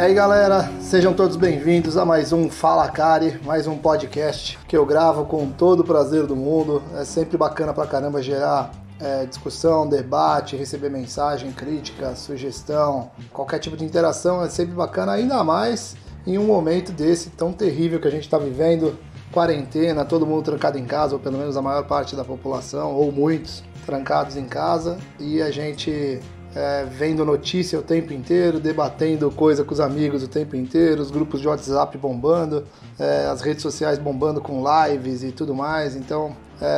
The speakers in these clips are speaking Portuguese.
aí galera, sejam todos bem-vindos a mais um Fala Cari, mais um podcast que eu gravo com todo o prazer do mundo. É sempre bacana pra caramba gerar discussão, debate, receber mensagem, crítica, sugestão, qualquer tipo de interação é sempre bacana, ainda mais em um momento desse tão terrível que a gente está vivendo, quarentena, todo mundo trancado em casa, ou pelo menos a maior parte da população, ou muitos trancados em casa, e a gente vendo notícia o tempo inteiro, debatendo coisa com os amigos o tempo inteiro, os grupos de WhatsApp bombando, as redes sociais bombando com lives e tudo mais. Então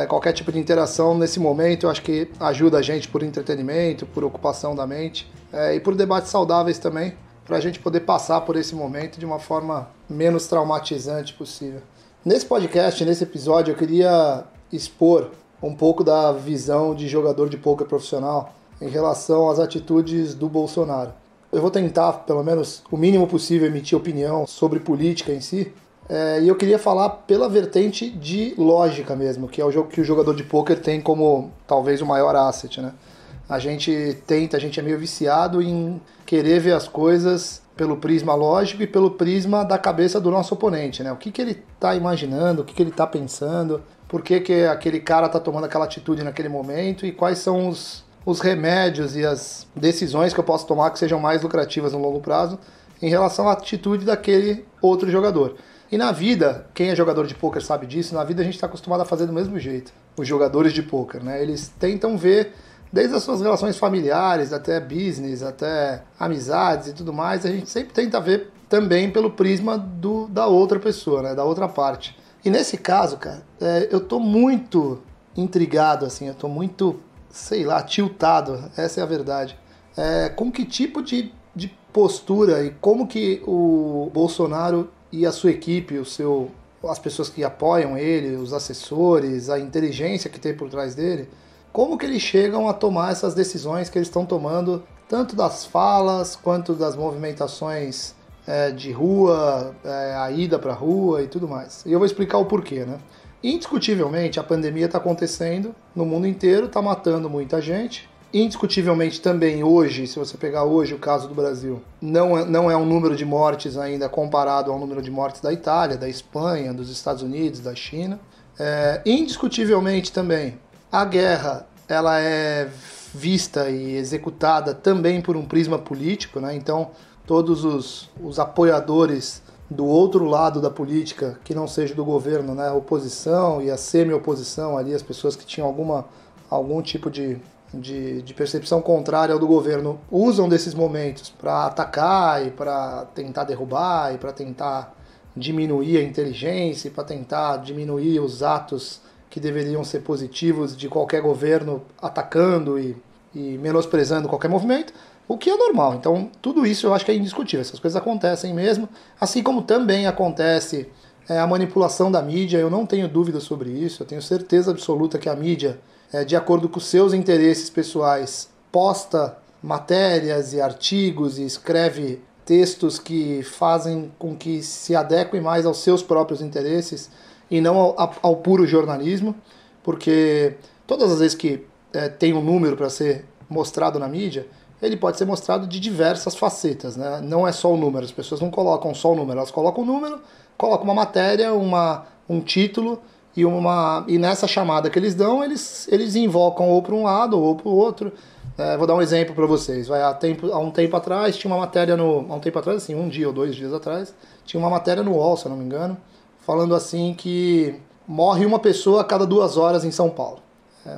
qualquer tipo de interação nesse momento eu acho que ajuda a gente por entretenimento, por ocupação da mente e por debates saudáveis também, para a gente poder passar por esse momento de uma forma menos traumatizante possível. Nesse podcast, nesse episódio, eu queria expor um pouco da visão de jogador de pôquer profissional em relação às atitudes do Bolsonaro. Eu vou tentar, pelo menos o mínimo possível, emitir opinião sobre política em si, e eu queria falar pela vertente de lógica mesmo, que é o jogo que o jogador de pôquer tem como talvez o maior asset, né? A gente é meio viciado em querer ver as coisas pelo prisma lógico e pelo prisma da cabeça do nosso oponente, né? O que ele está imaginando, o que ele está pensando, por que aquele cara está tomando aquela atitude naquele momento e quais são os remédios e as decisões que eu posso tomar que sejam mais lucrativas no longo prazo em relação à atitude daquele outro jogador. E na vida, quem é jogador de pôquer sabe disso, na vida a gente está acostumado a fazer do mesmo jeito. Os jogadores de pôquer, né? Eles tentam ver, desde as suas relações familiares, até business, até amizades e tudo mais, a gente sempre tenta ver também pelo prisma da outra pessoa, né? Da outra parte. E nesse caso, cara, eu tô muito intrigado, assim, eu tô muito, sei lá, tiltado, essa é a verdade. Com que tipo de postura e como que o Bolsonaro e a sua equipe, as pessoas que apoiam ele, os assessores, a inteligência que tem por trás dele, como que eles chegam a tomar essas decisões que eles estão tomando, tanto das falas quanto das movimentações de rua, a ida para a rua e tudo mais. E eu vou explicar o porquê, né? Indiscutivelmente, a pandemia está acontecendo no mundo inteiro, está matando muita gente. Indiscutivelmente também hoje, se você pegar hoje o caso do Brasil, não é um número de mortes ainda comparado ao número de mortes da Itália, da Espanha, dos Estados Unidos, da China. Indiscutivelmente também, a guerra ela é vista e executada também por um prisma político, né? Então todos os apoiadores do outro lado da política, que não seja do governo, né? A oposição e a semi-oposição ali, as pessoas que tinham algum tipo de percepção contrária ao do governo, usam desses momentos para atacar e para tentar derrubar e para tentar diminuir a inteligência e para tentar diminuir os atos que deveriam ser positivos de qualquer governo, atacando e menosprezando qualquer movimento, o que é normal. Então tudo isso eu acho que é indiscutível, essas coisas acontecem mesmo, assim como também acontece a manipulação da mídia. Eu não tenho dúvida sobre isso, eu tenho certeza absoluta que a mídia, de acordo com seus interesses pessoais, posta matérias e artigos e escreve textos que fazem com que se adequem mais aos seus próprios interesses e não ao puro jornalismo, porque todas as vezes que tem um número para ser mostrado na mídia, ele pode ser mostrado de diversas facetas, né? Não é só o número, as pessoas não colocam só o número, elas colocam o número, colocam uma matéria, um título, e nessa chamada que eles dão, eles invocam ou para um lado ou para o outro. Vou dar um exemplo para vocês. Há um tempo atrás, tinha uma matéria assim, um dia ou 2 dias atrás, tinha uma matéria no UOL, se eu não me engano, falando assim que morre uma pessoa a cada 2 horas em São Paulo.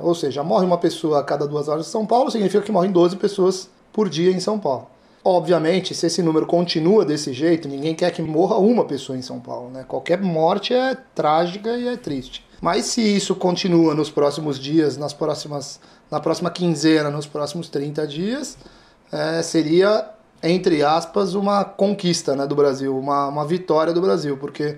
Ou seja, morre uma pessoa a cada 2 horas em São Paulo, significa que morrem 12 pessoas por dia em São Paulo. Obviamente, se esse número continua desse jeito, ninguém quer que morra uma pessoa em São Paulo, né? Qualquer morte é trágica e é triste. Mas se isso continua nos próximos dias, na próxima quinzena, nos próximos 30 dias, seria, entre aspas, uma conquista, né, do Brasil, uma vitória do Brasil, porque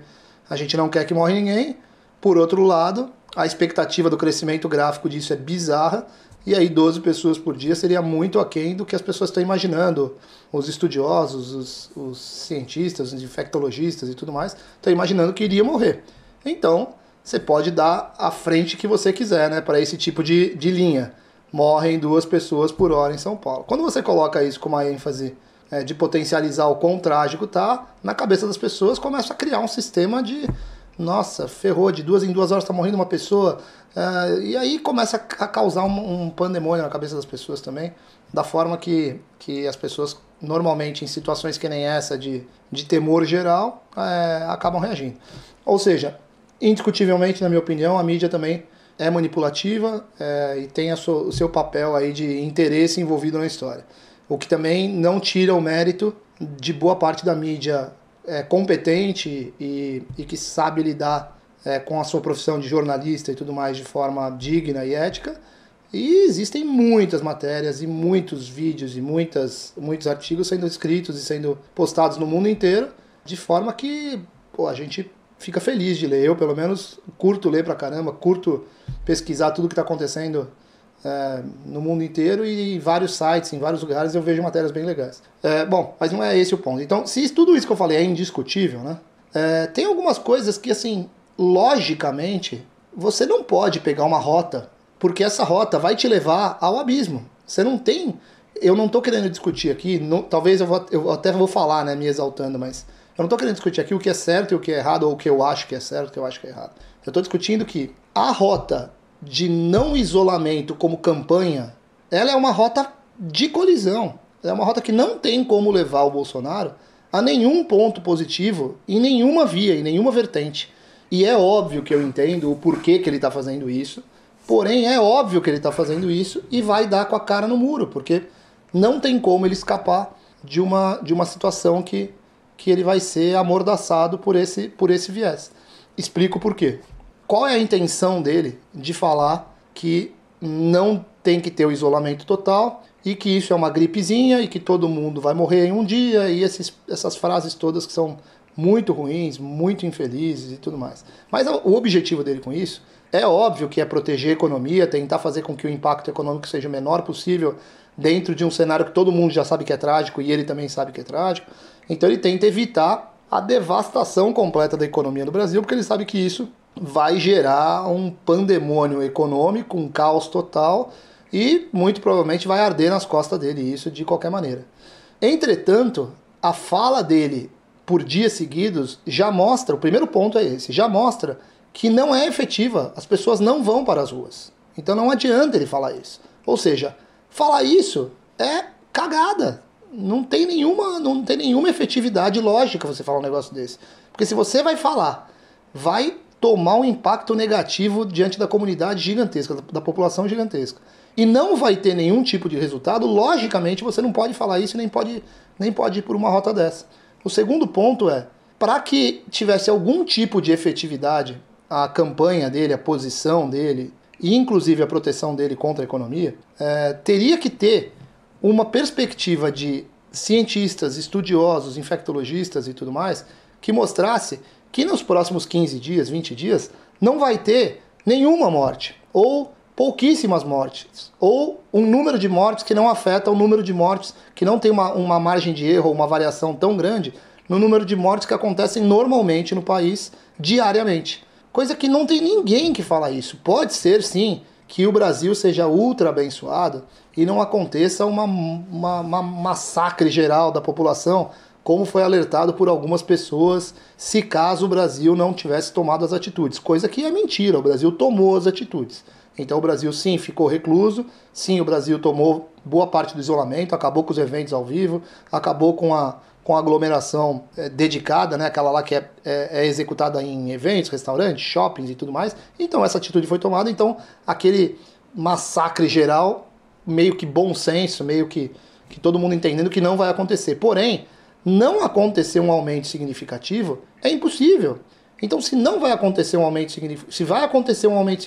a gente não quer que morra ninguém. Por outro lado, a expectativa do crescimento gráfico disso é bizarra, e aí 12 pessoas por dia seria muito aquém do que as pessoas estão imaginando. Os estudiosos, os cientistas, os infectologistas e tudo mais, estão imaginando que iria morrer. Então, você pode dar a frente que você quiser, né, para esse tipo de linha. Morrem 2 pessoas por hora em São Paulo. Quando você coloca isso com uma ênfase de potencializar o quão trágico tá, na cabeça das pessoas começa a criar um sistema de nossa, ferrou, de 2 em 2 horas tá morrendo uma pessoa, e aí começa a causar um pandemônio na cabeça das pessoas também, da forma que as pessoas normalmente em situações que nem essa de temor geral acabam reagindo. Ou seja, indiscutivelmente, na minha opinião, a mídia também é manipulativa e tem o seu papel aí de interesse envolvido na história. O que também não tira o mérito de boa parte da mídia competente e que sabe lidar com a sua profissão de jornalista e tudo mais de forma digna e ética. E existem muitas matérias e muitos vídeos e muitos artigos sendo escritos e sendo postados no mundo inteiro, de forma que a gente fica feliz de ler. Eu, pelo menos, curto ler pra caramba, curto pesquisar tudo que está acontecendo no mundo inteiro, e em vários sites, em vários lugares eu vejo matérias bem legais. Bom, mas não é esse o ponto. Então, se tudo isso que eu falei é indiscutível, né? Tem algumas coisas que, assim, logicamente, você não pode pegar uma rota, porque essa rota vai te levar ao abismo. Você não tem... Eu não estou querendo discutir aqui, talvez eu até vou falar, né, me exaltando, mas eu não estou querendo discutir aqui o que é certo e o que é errado, ou o que eu acho que é certo e o que eu acho que é errado. Eu estou discutindo que a rota de não isolamento como campanha, ela é uma rota de colisão. É uma rota que não tem como levar o Bolsonaro a nenhum ponto positivo, em nenhuma via, em nenhuma vertente. E é óbvio que eu entendo o porquê que ele está fazendo isso, porém é óbvio que ele está fazendo isso e vai dar com a cara no muro, porque não tem como ele escapar de uma situação que ele vai ser amordaçado por esse viés. Explico por quê. Qual é a intenção dele de falar que não tem que ter o isolamento total e que isso é uma gripezinha e que todo mundo vai morrer em um dia, e essas frases todas que são muito ruins, muito infelizes e tudo mais. Mas o objetivo dele com isso é óbvio que é proteger a economia, tentar fazer com que o impacto econômico seja o menor possível dentro de um cenário que todo mundo já sabe que é trágico e ele também sabe que é trágico. Então ele tenta evitar a devastação completa da economia do Brasil, porque ele sabe que isso vai gerar um pandemônio econômico, um caos total, e muito provavelmente vai arder nas costas dele isso de qualquer maneira. Entretanto, a fala dele por dias seguidos já mostra, o primeiro ponto é esse, já mostra que não é efetiva, as pessoas não vão para as ruas. Então não adianta ele falar isso. Ou seja, falar isso é cagada. Não tem nenhuma efetividade lógica você falar um negócio desse. Porque se você vai falar, vai tomar um impacto negativo diante da comunidade gigantesca, da população gigantesca, e não vai ter nenhum tipo de resultado, logicamente você não pode falar isso, nem pode ir por uma rota dessa. O segundo ponto é, para que tivesse algum tipo de efetividade a campanha dele, a posição dele, e inclusive a proteção dele contra a economia, teria que ter uma perspectiva de cientistas, estudiosos, infectologistas e tudo mais, que mostrasse que nos próximos 15 dias, 20 dias, não vai ter nenhuma morte, ou pouquíssimas mortes, ou um número de mortes que não afeta o número de mortes, que não tem uma margem de erro ou uma variação tão grande no número de mortes que acontecem normalmente no país, diariamente. Coisa que não tem ninguém que fala isso. Pode ser, sim, que o Brasil seja ultra abençoado e não aconteça uma massacre geral da população, como foi alertado por algumas pessoas, se caso o Brasil não tivesse tomado as atitudes. Coisa que é mentira, o Brasil tomou as atitudes. Então o Brasil, sim, ficou recluso, sim, o Brasil tomou boa parte do isolamento, acabou com os eventos ao vivo, acabou com a aglomeração dedicada, né, aquela lá que é executada em eventos, restaurantes, shoppings e tudo mais. Então essa atitude foi tomada, então aquele massacre geral, meio que bom senso, meio que todo mundo entendendo que não vai acontecer. Porém, não acontecer um aumento significativo é impossível. Então, se não vai acontecer um aumento significativo, se vai acontecer um aumento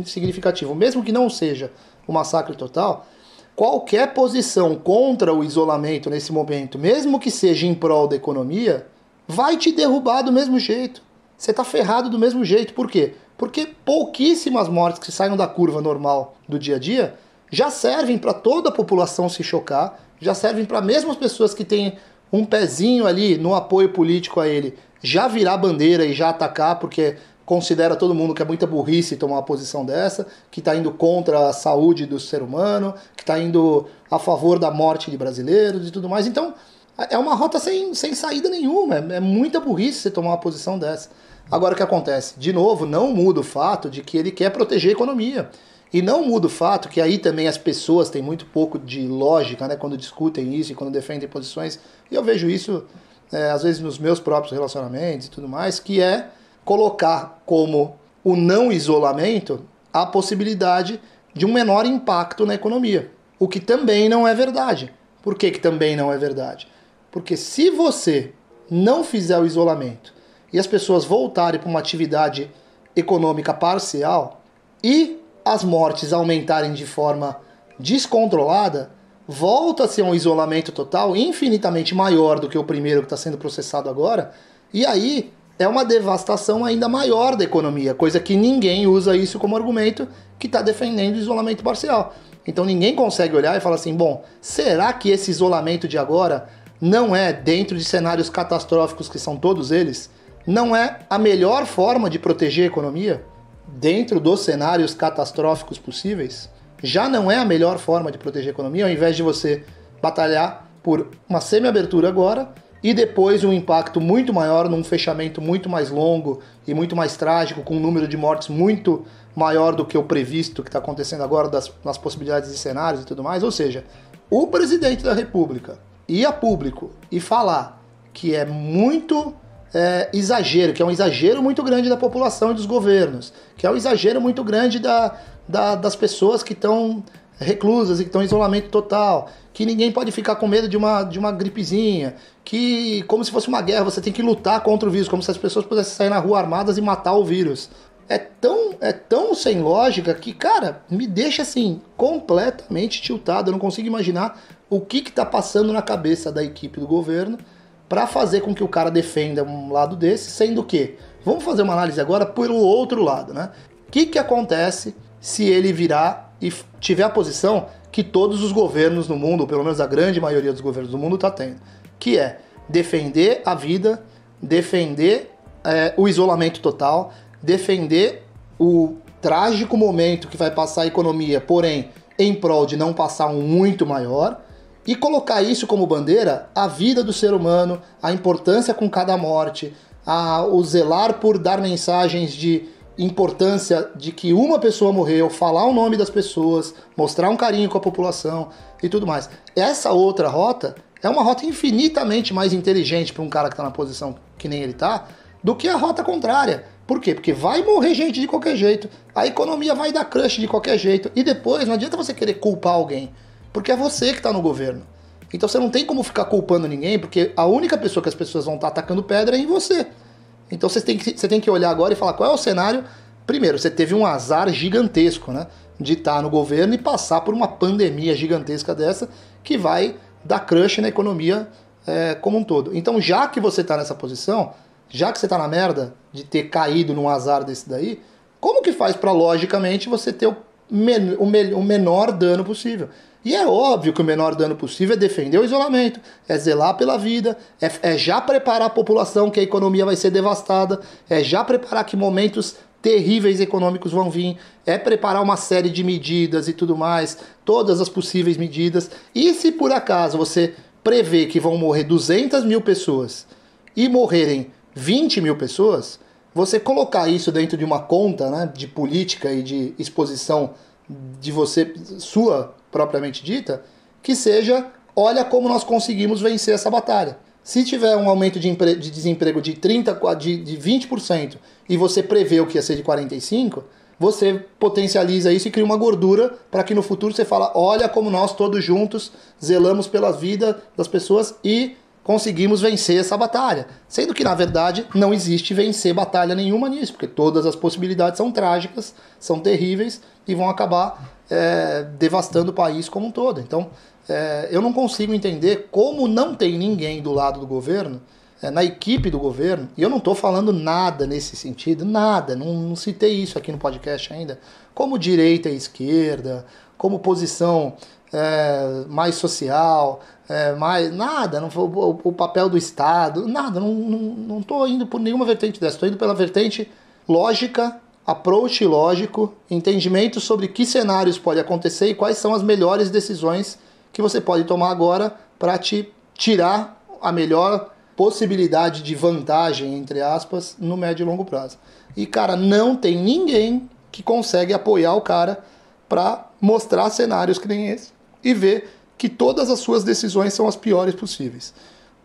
significativo, mesmo que não seja o massacre total, qualquer posição contra o isolamento nesse momento, mesmo que seja em prol da economia, vai te derrubar do mesmo jeito. Você está ferrado do mesmo jeito. Por quê? Porque pouquíssimas mortes que saiam da curva normal do dia a dia já servem para toda a população se chocar, já servem para mesmo as pessoas que têm um pezinho ali no apoio político a ele já virar bandeira e já atacar, porque considera todo mundo que é muita burrice tomar uma posição dessa, que está indo contra a saúde do ser humano, que está indo a favor da morte de brasileiros e tudo mais. Então, É uma rota sem saída nenhuma, é muita burrice você tomar uma posição dessa. Agora o que acontece? De novo, não muda o fato de que ele quer proteger a economia. E não muda o fato que aí também as pessoas têm muito pouco de lógica, né, quando discutem isso e quando defendem posições. E eu vejo isso, às vezes, nos meus próprios relacionamentos e tudo mais, que é colocar como o não isolamento a possibilidade de um menor impacto na economia. O que também não é verdade. Por que também não é verdade? Porque se você não fizer o isolamento e as pessoas voltarem para uma atividade econômica parcial e as mortes aumentarem de forma descontrolada, volta-se a um isolamento total infinitamente maior do que o primeiro que está sendo processado agora, e aí é uma devastação ainda maior da economia, coisa que ninguém usa isso como argumento que está defendendo o isolamento parcial. Então ninguém consegue olhar e falar assim, bom, será que esse isolamento de agora não é, dentro de cenários catastróficos que são todos eles, não é a melhor forma de proteger a economia? Dentro dos cenários catastróficos possíveis, já não é a melhor forma de proteger a economia, ao invés de você batalhar por uma semi-abertura agora e depois um impacto muito maior num fechamento muito mais longo e muito mais trágico, com um número de mortes muito maior do que o previsto que está acontecendo agora nas possibilidades de cenários e tudo mais. Ou seja, o presidente da República ir a público e falar que é muito exagero, que é um exagero muito grande da população e dos governos, que é um exagero muito grande das pessoas que estão reclusas e que estão em isolamento total, que ninguém pode ficar com medo de uma gripezinha, que como se fosse uma guerra, você tem que lutar contra o vírus, como se as pessoas pudessem sair na rua armadas e matar o vírus. É tão sem lógica que, cara, me deixa assim, completamente tiltado. Eu não consigo imaginar o que está passando na cabeça da equipe do governo para fazer com que o cara defenda um lado desse, sendo que, vamos fazer uma análise agora pelo outro lado, né? O que acontece se ele virar e tiver a posição que todos os governos no mundo, ou pelo menos a grande maioria dos governos do mundo está tendo, que é defender a vida, defender o isolamento total, defender o trágico momento que vai passar a economia, porém, em prol de não passar um muito maior, e colocar isso como bandeira, a vida do ser humano, a importância com cada morte, o zelar por dar mensagens de importância de que uma pessoa morreu, falar o nome das pessoas, mostrar um carinho com a população e tudo mais. Essa outra rota é uma rota infinitamente mais inteligente para um cara que está na posição que nem ele está, do que a rota contrária. Por quê? Porque vai morrer gente de qualquer jeito, a economia vai dar crush de qualquer jeito, e depois não adianta você querer culpar alguém, porque é você que está no governo. Então você não tem como ficar culpando ninguém, porque a única pessoa que as pessoas vão estar atacando pedra é em você. Então você tem que olhar agora e falar qual é o cenário. Primeiro, você teve um azar gigantesco, né, de estar no governo e passar por uma pandemia gigantesca dessa que vai dar crush na economia como um todo. Então já que você está nessa posição, já que você está na merda de ter caído num azar desse daí, como que faz para logicamente você ter o menor dano possível? E é óbvio que o menor dano possível é defender o isolamento, é zelar pela vida, é já preparar a população que a economia vai ser devastada, é já preparar que momentos terríveis econômicos vão vir, é preparar uma série de medidas e tudo mais, todas as possíveis medidas. E se por acaso você prevê que vão morrer 200 mil pessoas e morrerem 20 mil pessoas, você colocar isso dentro de uma conta, né, de política e de exposição de você, sua propriamente dita, que seja, olha como nós conseguimos vencer essa batalha. Se tiver um aumento de desemprego de 20% e você prevê o que ia ser de 45%, você potencializa isso e cria uma gordura para que no futuro você fala, olha como nós todos juntos zelamos pela vida das pessoas e conseguimos vencer essa batalha. Sendo que, na verdade, não existe vencer batalha nenhuma nisso, porque todas as possibilidades são trágicas, são terríveis e vão acabar devastando o país como um todo. Então, eu não consigo entender como não tem ninguém do lado do governo, na equipe do governo, e eu não estou falando nada nesse sentido, nada, não citei isso aqui no podcast ainda, como direita e esquerda, como posição mais social, mais nada, não foi o papel do Estado, nada, não estou indo por nenhuma vertente dessa, estou indo pela vertente lógica, approach lógico, entendimento sobre que cenários pode acontecer e quais são as melhores decisões que você pode tomar agora para te tirar a melhor possibilidade de vantagem, entre aspas, no médio e longo prazo. E, cara, não tem ninguém que consegue apoiar o cara para mostrar cenários que nem esse e ver que todas as suas decisões são as piores possíveis.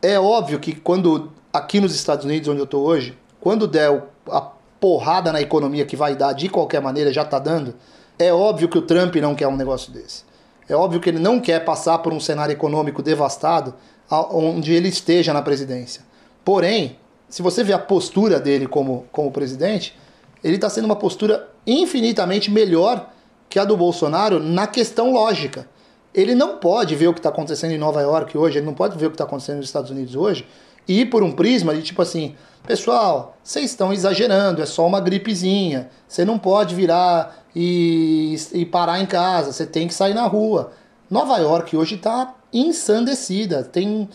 É óbvio que quando, aqui nos Estados Unidos, onde eu estou hoje, quando der a porrada na economia que vai dar de qualquer maneira, já está dando, é óbvio que o Trump não quer um negócio desse. É óbvio que ele não quer passar por um cenário econômico devastado onde ele esteja na presidência. Porém, se você vê a postura dele como presidente, ele está sendo uma postura infinitamente melhor que a do Bolsonaro na questão lógica. Ele não pode ver o que está acontecendo em Nova York hoje, ele não pode ver o que está acontecendo nos Estados Unidos hoje e ir por um prisma de tipo assim, pessoal, vocês estão exagerando, é só uma gripezinha, você não pode virar e parar em casa, você tem que sair na rua. Nova York hoje está ensandecida, tem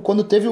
quando teve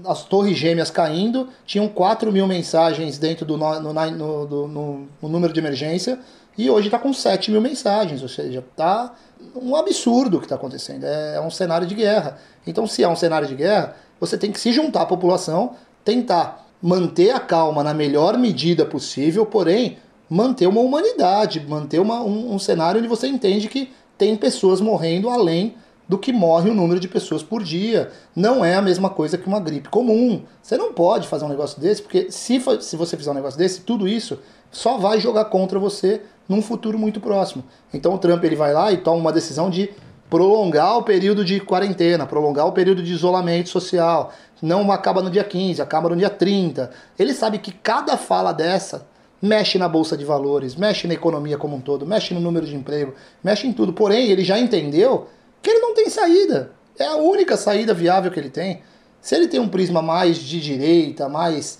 as torres gêmeas caindo, tinham 4 mil mensagens dentro no número de emergência, e hoje está com 7 mil mensagens, ou seja, está um absurdo o que está acontecendo, é um cenário de guerra. Então, se é um cenário de guerra, você tem que se juntar à população, tentar manter a calma na melhor medida possível, porém, manter uma humanidade, manter um cenário onde você entende que tem pessoas morrendo além do que morre o número de pessoas por dia. Não é a mesma coisa que uma gripe comum. Você não pode fazer um negócio desse, porque se você fizer um negócio desse, tudo isso só vai jogar contra você num futuro muito próximo. Então o Trump ele vai lá e toma uma decisão de prolongar o período de quarentena, prolongar o período de isolamento social. Não acaba no dia 15, acaba no dia 30. Ele sabe que cada fala dessa mexe na bolsa de valores, mexe na economia como um todo, mexe no número de emprego, mexe em tudo. Porém, ele já entendeu que ele não tem saída. É a única saída viável que ele tem. Se ele tem um prisma mais de direita, mais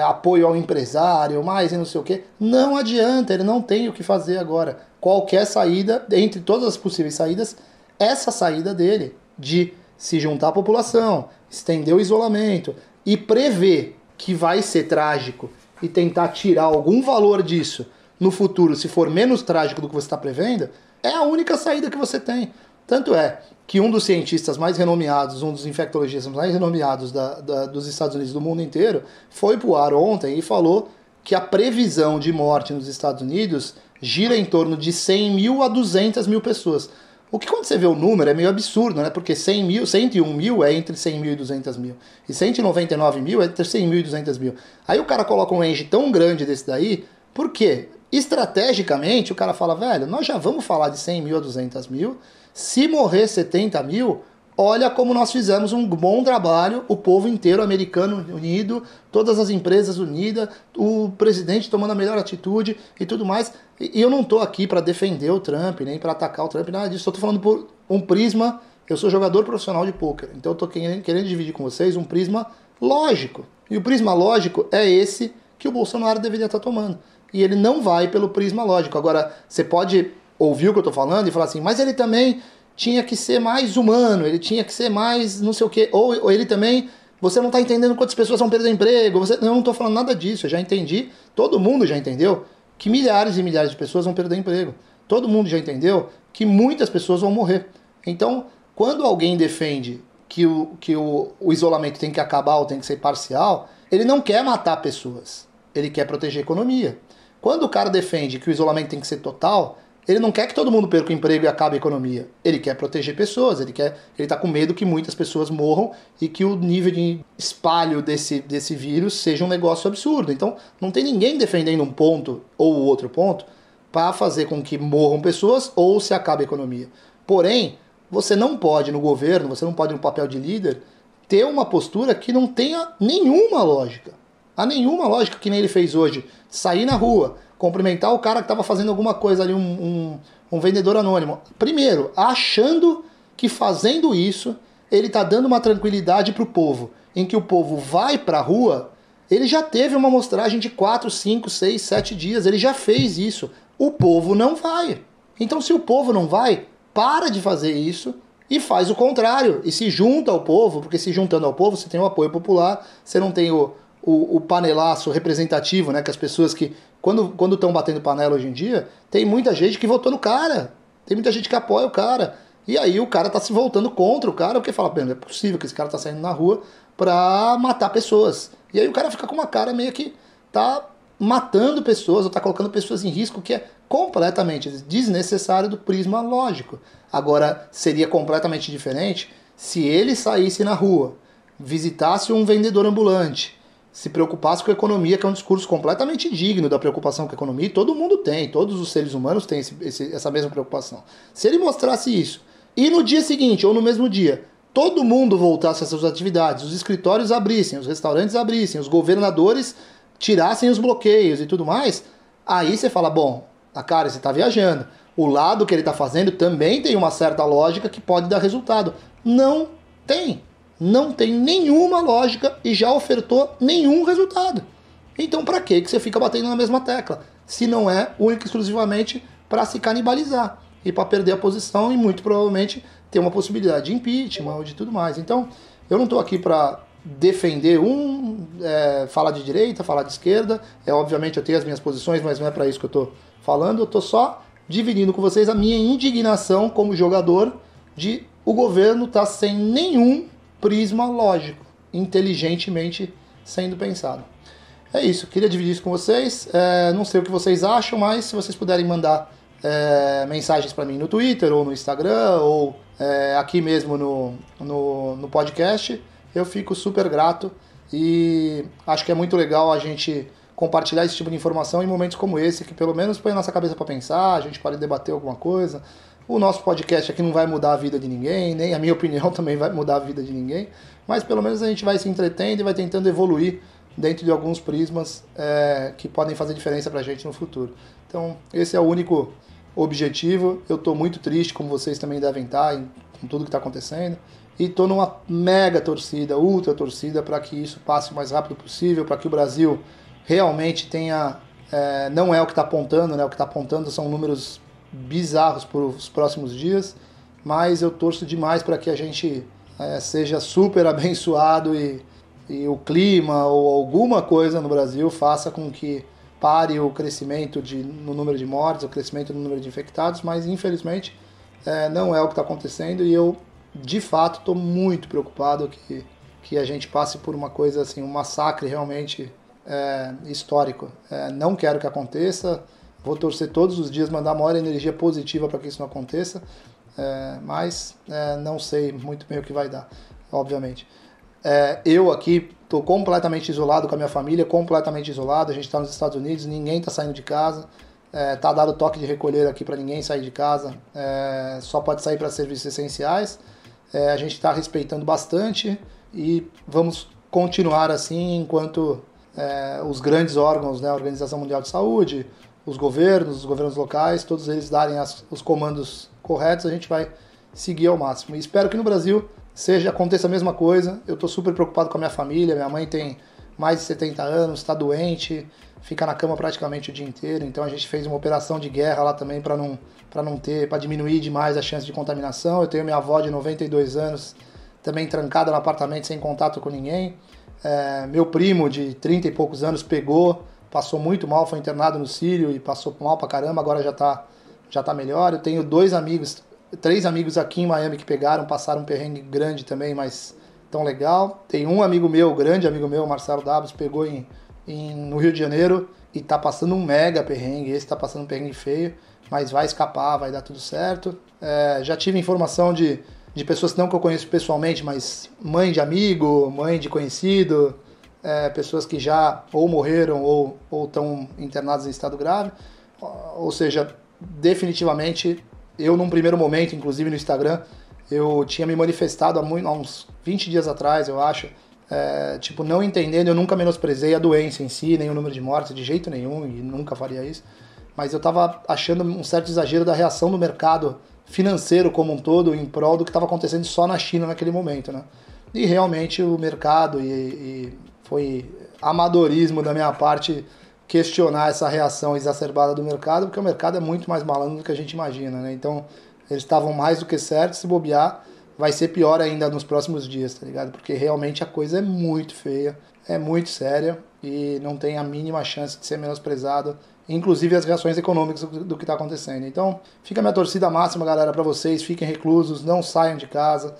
apoio ao empresário, mais e não sei o que, não adianta, ele não tem o que fazer agora. Qualquer saída, entre todas as possíveis saídas, essa saída dele, de se juntar à população, estender o isolamento e prever que vai ser trágico e tentar tirar algum valor disso no futuro, se for menos trágico do que você está prevendo, é a única saída que você tem. Tanto é que um dos cientistas mais renomeados, um dos infectologistas mais renomeados dos Estados Unidos, do mundo inteiro, foi para o ar ontem e falou que a previsão de morte nos Estados Unidos gira em torno de 100 mil a 200 mil pessoas. O que quando você vê o número é meio absurdo, né? Porque 101 mil é entre 100 mil e 200 mil. E 199 mil é entre 100 mil e 200 mil. Aí o cara coloca um range tão grande desse daí, por quê? Estrategicamente o cara fala, velho, nós já vamos falar de 100 mil a 200 mil, se morrer 70 mil, olha como nós fizemos um bom trabalho, o povo inteiro americano unido, todas as empresas unidas, o presidente tomando a melhor atitude e tudo mais. E eu não estou aqui para defender o Trump, nem para atacar o Trump, nada disso. Estou falando por um prisma, eu sou jogador profissional de pôquer, então eu estou querendo dividir com vocês um prisma lógico. E o prisma lógico é esse que o Bolsonaro deveria estar tomando. E ele não vai pelo prisma lógico. Agora, você pode ouvir o que eu estou falando e falar assim, mas ele também tinha que ser mais humano, ele tinha que ser mais não sei o quê, ou ele também, você não está entendendo quantas pessoas vão perder emprego, eu não estou falando nada disso, eu já entendi, todo mundo já entendeu que milhares e milhares de pessoas vão perder emprego, todo mundo já entendeu que muitas pessoas vão morrer. Então, quando alguém defende que o isolamento tem que acabar ou tem que ser parcial, ele não quer matar pessoas, ele quer proteger a economia. Quando o cara defende que o isolamento tem que ser total, ele não quer que todo mundo perca o emprego e acabe a economia. Ele quer proteger pessoas, ele tá com medo que muitas pessoas morram e que o nível de espalho desse vírus seja um negócio absurdo. Então, não tem ninguém defendendo um ponto ou o outro ponto para fazer com que morram pessoas ou se acabe a economia. Porém, você não pode no governo, você não pode no papel de líder, ter uma postura que não tenha nenhuma lógica. Há nenhuma lógica que nem ele fez hoje. Sair na rua, cumprimentar o cara que estava fazendo alguma coisa ali, um vendedor anônimo. Primeiro, achando que fazendo isso, ele está dando uma tranquilidade para o povo, em que o povo vai para a rua, ele já teve uma amostragem de 4, 5, 6, 7 dias, ele já fez isso. O povo não vai. Então, se o povo não vai, para de fazer isso e faz o contrário, e se junta ao povo, porque se juntando ao povo, você tem o apoio popular, você não tem o panelaço representativo, né, que as pessoas que, quando estão batendo panela hoje em dia, tem muita gente que votou no cara, tem muita gente que apoia o cara, E aí o cara tá se voltando contra o cara, porque fala, não é possível que esse cara tá saindo na rua pra matar pessoas. E aí o cara fica com uma cara meio que tá matando pessoas, ou tá colocando pessoas em risco, que é completamente desnecessário do prisma lógico. Agora, seria completamente diferente se ele saísse na rua, visitasse um vendedor ambulante, se preocupasse com a economia, que é um discurso completamente digno da preocupação com a economia, e todo mundo tem, todos os seres humanos têm essa mesma preocupação. Se ele mostrasse isso, e no dia seguinte, ou no mesmo dia, todo mundo voltasse às suas atividades, os escritórios abrissem, os restaurantes abrissem, os governadores tirassem os bloqueios e tudo mais, aí você fala, bom, cara, você está viajando. O lado que ele está fazendo também tem uma certa lógica que pode dar resultado. Não tem. Não tem nenhuma lógica e já ofertou nenhum resultado. Então para que você fica batendo na mesma tecla? Se não é única e exclusivamente para se canibalizar e para perder a posição e muito provavelmente ter uma possibilidade de impeachment ou de tudo mais. Então eu não estou aqui para defender falar de direita, falar de esquerda. Obviamente eu tenho as minhas posições, mas não é para isso que eu estou falando. Eu estou só dividindo com vocês a minha indignação como jogador de o governo estar sem nenhum prisma lógico, inteligentemente sendo pensado. É isso, queria dividir isso com vocês. Não sei o que vocês acham, mas se vocês puderem mandar mensagens para mim no Twitter ou no Instagram ou aqui mesmo no podcast, eu fico super grato e acho que é muito legal a gente compartilhar esse tipo de informação em momentos como esse, que pelo menos põe a nossa cabeça para pensar, a gente pode debater alguma coisa. O nosso podcast aqui não vai mudar a vida de ninguém, nem a minha opinião também vai mudar a vida de ninguém, mas pelo menos a gente vai se entretendo e vai tentando evoluir dentro de alguns prismas que podem fazer diferença pra gente no futuro. Então, esse é o único objetivo. Eu estou muito triste, como vocês também devem estar, com tudo que está acontecendo, e estou numa mega torcida, ultra torcida, para que isso passe o mais rápido possível, para que o Brasil realmente tenha... não é o que está apontando, né? O que está apontando são números bizarros para os próximos dias, mas eu torço demais para que a gente seja super abençoado e o clima ou alguma coisa no Brasil faça com que pare o crescimento no número de mortes, o crescimento no número de infectados, mas infelizmente não é o que está acontecendo e eu de fato estou muito preocupado que a gente passe por uma coisa assim, um massacre realmente histórico. Não quero que aconteça, vou torcer todos os dias, mandar a maior energia positiva para que isso não aconteça, mas não sei muito bem o que vai dar, obviamente. Eu aqui estou completamente isolado com a minha família, completamente isolado, a gente está nos Estados Unidos, ninguém está saindo de casa, está dado toque de recolher aqui para ninguém sair de casa, só pode sair para serviços essenciais, a gente está respeitando bastante e vamos continuar assim enquanto os grandes órgãos, né, a Organização Mundial de Saúde, os governos locais, todos eles darem os comandos corretos, a gente vai seguir ao máximo. E espero que no Brasil aconteça a mesma coisa. Eu estou super preocupado com a minha família, minha mãe tem mais de 70 anos, está doente, fica na cama praticamente o dia inteiro, então a gente fez uma operação de guerra lá também para diminuir demais a chance de contaminação. Eu tenho minha avó de 92 anos também trancada no apartamento sem contato com ninguém. Meu primo de 30 e poucos anos passou muito mal, foi internado no Sírio e passou mal pra caramba, agora já tá melhor. Eu tenho 3 amigos aqui em Miami que passaram um perrengue grande também, mas tão legal. Tem um amigo meu, grande amigo meu, Marcelo Dabos, pegou no Rio de Janeiro e tá passando um mega perrengue. Esse tá passando um perrengue feio, mas vai escapar, vai dar tudo certo. Já tive informação de pessoas não que eu conheço pessoalmente, mas mãe de amigo, mãe de conhecido, pessoas que já ou morreram ou estão internadas em estado grave. Ou seja, definitivamente, eu num primeiro momento, inclusive no Instagram, eu tinha me manifestado há uns 20 dias atrás, eu acho, não entendendo, eu nunca menosprezei a doença em si, nem o número de mortes, de jeito nenhum, e nunca faria isso, mas eu estava achando um certo exagero da reação do mercado financeiro como um todo em prol do que estava acontecendo só na China naquele momento, né? E realmente o mercado, e foi amadorismo da minha parte questionar essa reação exacerbada do mercado, porque o mercado é muito mais malandro do que a gente imagina, né? Então, eles estavam mais do que certos, se bobear, vai ser pior ainda nos próximos dias, tá ligado? Porque realmente a coisa é muito feia, é muito séria, e não tem a mínima chance de ser menosprezado, inclusive as reações econômicas do que está acontecendo. Então, fica a minha torcida máxima, galera, para vocês. Fiquem reclusos, não saiam de casa,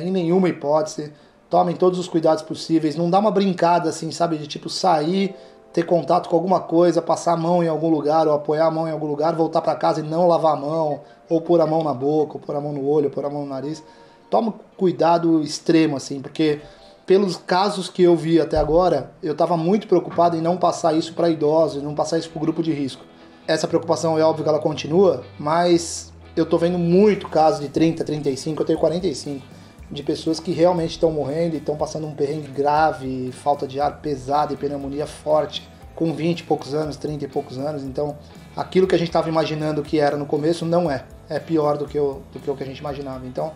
em nenhuma hipótese. Tomem todos os cuidados possíveis. Não dá uma brincada assim, sabe, de tipo sair, ter contato com alguma coisa, passar a mão em algum lugar ou apoiar a mão em algum lugar, voltar para casa e não lavar a mão, ou pôr a mão na boca, ou pôr a mão no olho, ou pôr a mão no nariz. Toma cuidado extremo, assim, porque pelos casos que eu vi até agora, eu estava muito preocupado em não passar isso para idosos, não passar isso para o grupo de risco. Essa preocupação é óbvio que ela continua, mas eu estou vendo muito caso de 30, 35, eu tenho 45, de pessoas que realmente estão morrendo e estão passando um perrengue grave, falta de ar pesada e pneumonia forte, com 20 e poucos anos, 30 e poucos anos. Então, aquilo que a gente estava imaginando que era no começo não é. É pior do que o que a gente imaginava. Então,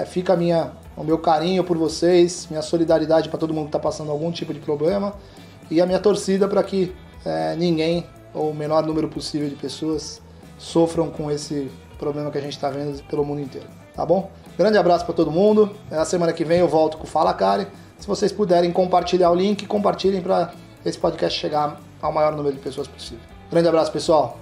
fica o meu carinho por vocês, minha solidariedade para todo mundo que está passando algum tipo de problema e a minha torcida para que ninguém, ou o menor número possível de pessoas, sofram com esse problema que a gente está vendo pelo mundo inteiro. Tá bom? Grande abraço para todo mundo. A semana que vem eu volto com o Fala Cari. Se vocês puderem compartilhar o link, compartilhem para esse podcast chegar ao maior número de pessoas possível. Grande abraço, pessoal.